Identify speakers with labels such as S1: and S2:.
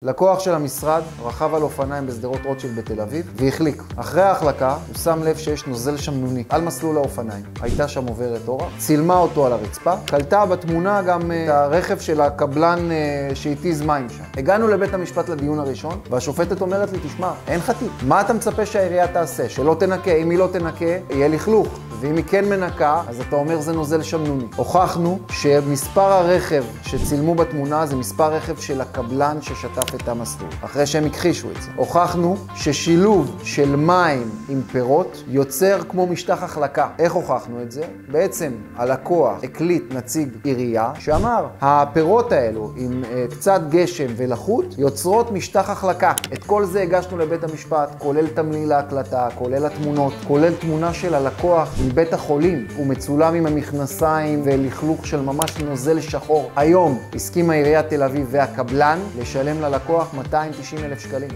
S1: לקוח של המשרד רכב על אופניים בשדרות רוטשילד בתל אביב והחליק. אחרי ההחלקה הוא שם לב שיש נוזל שמנוני על מסלול האופניים. הייתה שם עוברת אורח, צילמה אותו על הרצפה, קלטה בתמונה גם את הרכב של הקבלן שהתיז מים שם. הגענו לבית המשפט לדיון הראשון והשופטת אומרת לי, תשמע, אין חתיך. מה אתה מצפה שהעירייה תעשה? שלא תנקה, אם היא לא תנקה, יהיה לכלוך. ואם היא כן מנקה, אז אתה אומר זה נוזל שמנוני. הוכחנו שמספר הרכב שצילמו בתמונה זה מספר רכב של הקבלן ששטף את המסלול, אחרי שהם הכחישו את זה. הוכחנו ששילוב של מים עם פירות יוצר כמו משטח החלקה. איך הוכחנו את זה? בעצם הלקוח הקליט נציג עירייה שאמר, הפירות האלו עם קצת גשם ולחות יוצרות משטח החלקה. את כל זה הגשנו לבית המשפט, כולל תמליל ההקלטה, כולל התמונות, כולל תמונה של הלקוח מבית החולים. הוא מצולם עם המכנסיים ולכלוך של ממש נוזל שחור. היום הסכימה עיריית תל אביב והקבלן לשלם ללקוח 290,000 שקלים.